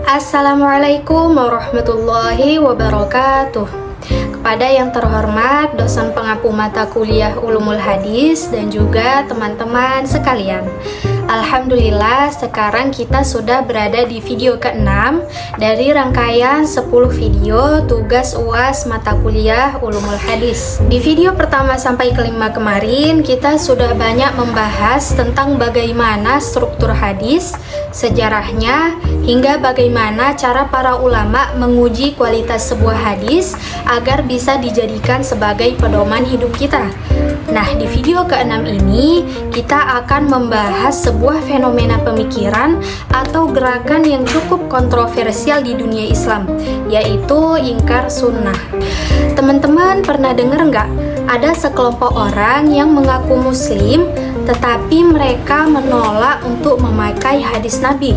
Assalamualaikum warahmatullahi wabarakatuh. Kepada yang terhormat dosen pengampu mata kuliah Ulumul Hadis dan juga teman-teman sekalian, alhamdulillah sekarang kita sudah berada di video ke-6 dari rangkaian 10 video tugas UAS mata kuliah Ulumul Hadis. Di video pertama sampai ke-5 kemarin kita sudah banyak membahas tentang bagaimana struktur hadis, sejarahnya, hingga bagaimana cara para ulama menguji kualitas sebuah hadis agar bisa dijadikan sebagai pedoman hidup kita. Nah, di video ke-6 ini kita akan membahas sebuah fenomena pemikiran atau gerakan yang cukup kontroversial di dunia Islam, yaitu ingkar sunnah. Teman-teman pernah dengar nggak? Ada sekelompok orang yang mengaku muslim, tetapi mereka menolak untuk memakai hadis Nabi.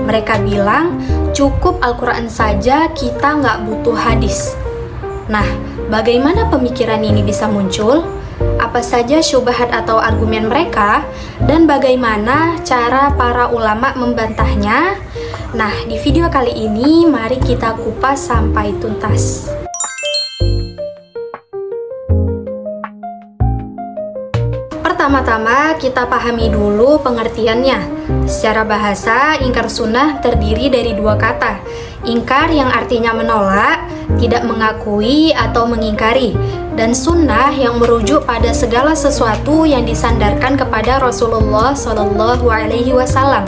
Mereka bilang, cukup Al-Quran saja, kita nggak butuh hadis. Nah, bagaimana pemikiran ini bisa muncul? Apa saja syubhat atau argumen mereka? Dan bagaimana cara para ulama membantahnya? Nah, di video kali ini mari kita kupas sampai tuntas. Pertama-tama kita pahami dulu pengertiannya. Secara bahasa, ingkar sunnah terdiri dari dua kata. Ingkar yang artinya menolak, tidak mengakui atau mengingkari, dan sunnah yang merujuk pada segala sesuatu yang disandarkan kepada Rasulullah SAW.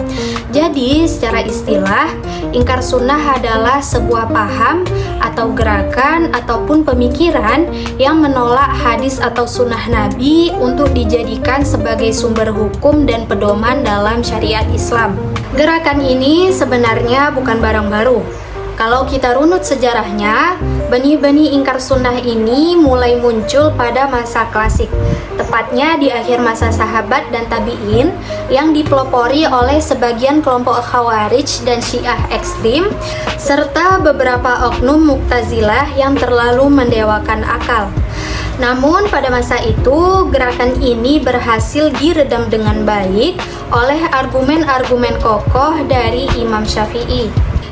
Jadi, secara istilah, ingkar sunnah adalah sebuah paham atau gerakan ataupun pemikiran yang menolak hadis atau sunnah Nabi untuk dijadikan sebagai sumber hukum dan pedoman dalam syariat Islam. Gerakan ini sebenarnya bukan barang baru. Kalau kita runut sejarahnya, benih-benih ingkar sunnah ini mulai muncul pada masa klasik, tepatnya di akhir masa sahabat dan tabi'in yang dipelopori oleh sebagian kelompok Khawarij dan Syiah ekstrim, serta beberapa oknum Mu'tazilah yang terlalu mendewakan akal. Namun pada masa itu, gerakan ini berhasil diredam dengan baik oleh argumen-argumen kokoh dari Imam Syafi'i.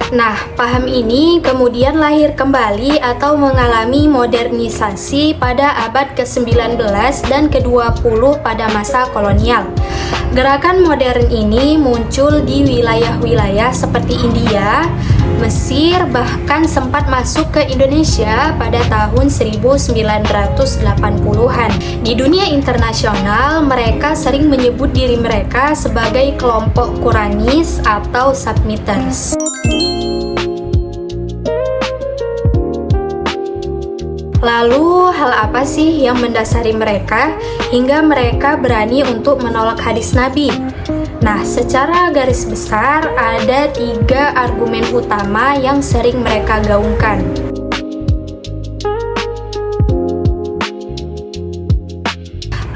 Nah, paham ini kemudian lahir kembali atau mengalami modernisasi pada abad ke-19 dan ke-20 pada masa kolonial. Gerakan modern ini muncul di wilayah-wilayah seperti India, Mesir, bahkan sempat masuk ke Indonesia pada tahun 1980-an. Di dunia internasional, mereka sering menyebut diri mereka sebagai kelompok Quranis atau submitters. Lalu, hal apa sih yang mendasari mereka hingga mereka berani untuk menolak hadis Nabi? Nah, secara garis besar ada 3 argumen utama yang sering mereka gaungkan.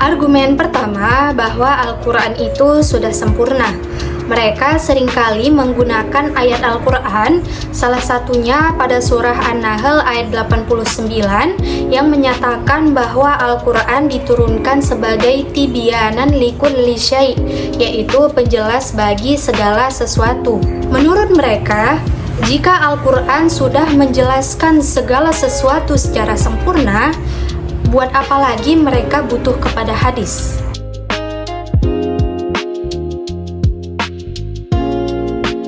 Argumen pertama, bahwa Al-Quran itu sudah sempurna. Mereka seringkali menggunakan ayat Al-Quran, salah satunya pada surah An-Nahl ayat 89 yang menyatakan bahwa Al-Quran diturunkan sebagai tibyanan likulli syai', yaitu penjelas bagi segala sesuatu. Menurut mereka, jika Al-Quran sudah menjelaskan segala sesuatu secara sempurna, buat apa lagi mereka butuh kepada hadis?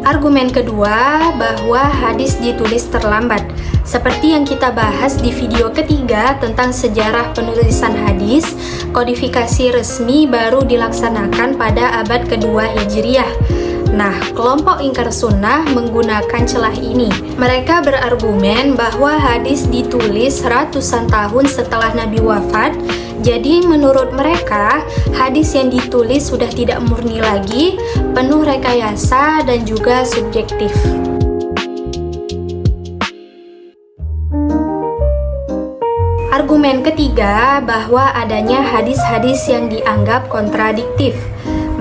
Argumen kedua, bahwa hadis ditulis terlambat. Seperti yang kita bahas di video ketiga tentang sejarah penulisan hadis, kodifikasi resmi baru dilaksanakan pada abad kedua Hijriah. Nah, kelompok ingkar sunnah menggunakan celah ini. Mereka berargumen bahwa hadis ditulis ratusan tahun setelah Nabi wafat. Jadi menurut mereka, hadis yang ditulis sudah tidak murni lagi, penuh rekayasa dan juga subjektif. Argumen ketiga, bahwa adanya hadis-hadis yang dianggap kontradiktif.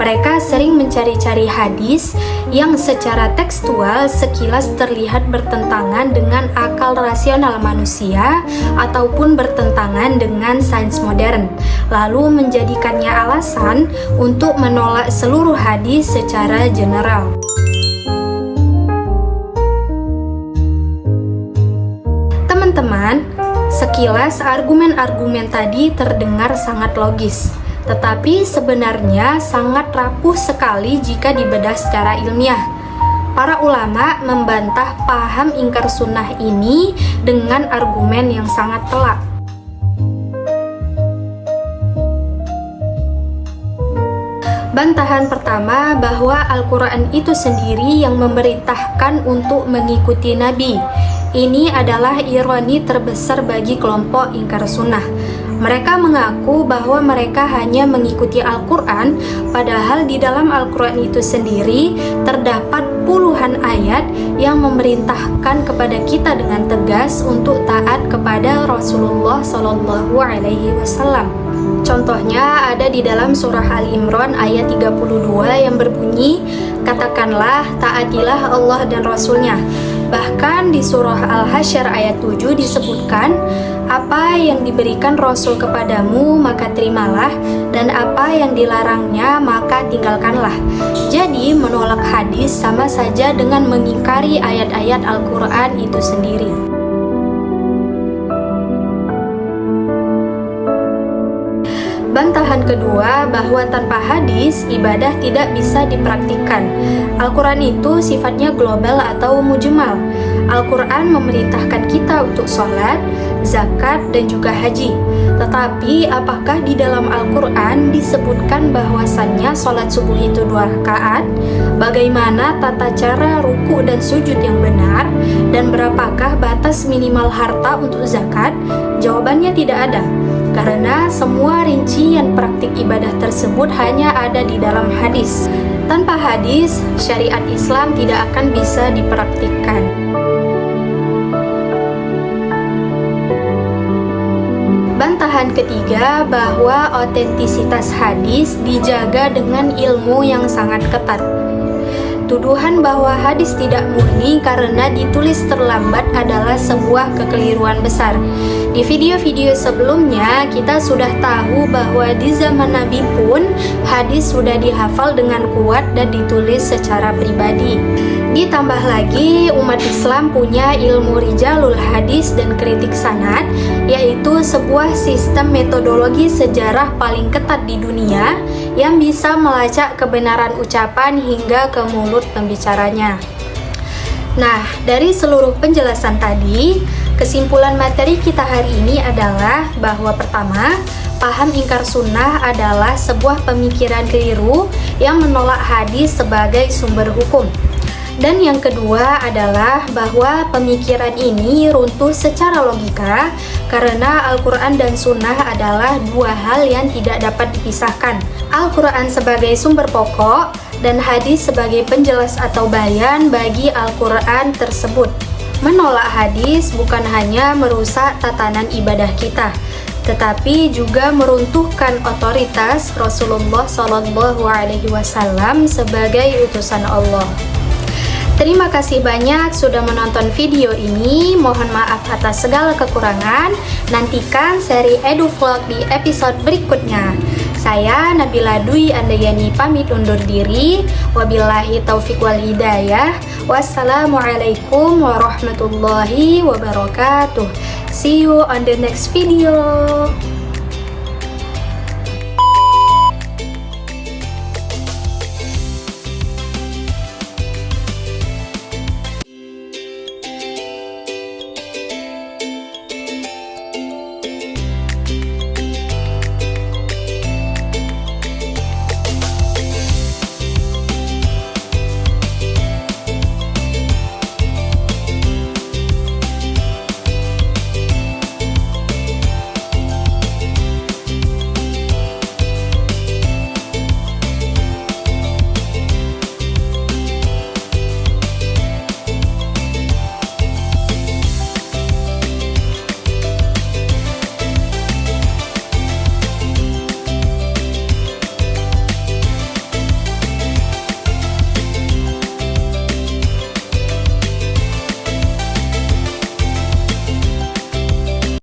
Mereka sering mencari-cari hadis yang secara tekstual sekilas terlihat bertentangan dengan akal rasional manusia ataupun bertentangan dengan sains modern, lalu menjadikannya alasan untuk menolak seluruh hadis secara general. Teman-teman, sekilas argumen-argumen tadi terdengar sangat logis, tetapi sebenarnya sangat rapuh sekali jika dibedah secara ilmiah. Para ulama membantah paham ingkar sunnah ini dengan argumen yang sangat telak. Bantahan pertama bahwa Al-Quran itu sendiri yang memerintahkan untuk mengikuti Nabi. Ini adalah ironi terbesar bagi kelompok ingkar sunnah. Mereka mengaku bahwa mereka hanya mengikuti Al-Quran, padahal di dalam Al-Quran itu sendiri terdapat puluhan ayat yang memerintahkan kepada kita dengan tegas untuk taat kepada Rasulullah SAW. Contohnya ada di dalam surah Ali Imran ayat 32 yang berbunyi, "Katakanlah, taatilah Allah dan Rasulnya." Bahkan di surah Al-Hasyr ayat 7 disebutkan, apa yang diberikan Rasul kepadamu maka terimalah, dan apa yang dilarangnya maka tinggalkanlah. Jadi menolak hadis sama saja dengan mengingkari ayat-ayat Al-Quran itu sendiri. Bantahan kedua bahwa tanpa hadis, ibadah tidak bisa dipraktikkan. Al-Quran itu sifatnya global atau mujmal. Al-Quran memerintahkan kita untuk sholat, zakat, dan juga haji. Tetapi apakah di dalam Al-Quran disebutkan bahwasannya sholat subuh itu 2 rakaat? Bagaimana tata cara ruku dan sujud yang benar? Dan berapakah batas minimal harta untuk zakat? Jawabannya tidak ada. Karena semua rincian praktik ibadah tersebut hanya ada di dalam hadis. Tanpa hadis, syariat Islam tidak akan bisa dipraktikkan. Bantahan ketiga bahwa otentisitas hadis dijaga dengan ilmu yang sangat ketat. Tuduhan bahwa hadis tidak murni karena ditulis terlambat adalah sebuah kekeliruan besar. Di video-video sebelumnya kita sudah tahu bahwa di zaman Nabi pun hadis sudah dihafal dengan kuat dan ditulis secara pribadi. Ditambah lagi umat Islam punya ilmu rijalul hadis dan kritik sanad, yaitu sebuah sistem metodologi sejarah paling ketat di dunia yang bisa melacak kebenaran ucapan hingga ke mulut pembicaranya. Nah, dari seluruh penjelasan tadi, kesimpulan materi kita hari ini adalah bahwa pertama, paham ingkar sunnah adalah sebuah pemikiran keliru yang menolak hadis sebagai sumber hukum. Dan yang kedua adalah bahwa pemikiran ini runtuh secara logika karena Al-Quran dan Sunnah adalah dua hal yang tidak dapat dipisahkan. Al-Quran sebagai sumber pokok dan hadis sebagai penjelas atau bayan bagi Al-Quran tersebut. Menolak hadis bukan hanya merusak tatanan ibadah kita, tetapi juga meruntuhkan otoritas Rasulullah SAW sebagai utusan Allah. Terima kasih banyak sudah menonton video ini. Mohon maaf atas segala kekurangan. Nantikan seri EduVlog di episode berikutnya. Saya Nabila Dwi Andayani pamit undur diri. Wabillahi taufiq wal hidayah. Wassalamualaikum warahmatullahi wabarakatuh. See you on the next video.